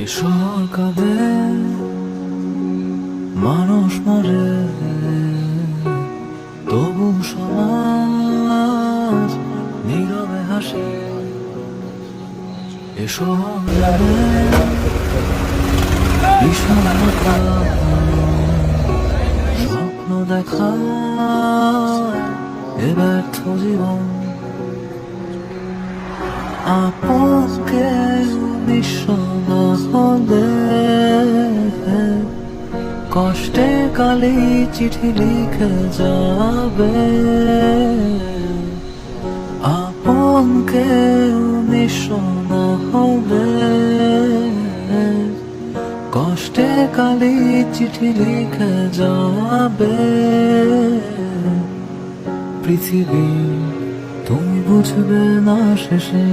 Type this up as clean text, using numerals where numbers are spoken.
এসব কাঁদে মানুষ মরে, তবু সমাজ নীরবে হাসে। এসব জানে বিষণ্ণতা স্বপ্ন দেখা এ ব্যর্থ জীবন। আপনকে বিশ্ব না হলে কষ্টে কালি চিঠি লিখে যাবে। আপনকে বিশ্ব না হলে কষ্টে কালি চিঠি লিখে যাবে। পৃথিবী তুমি বুঝবে না শেষে।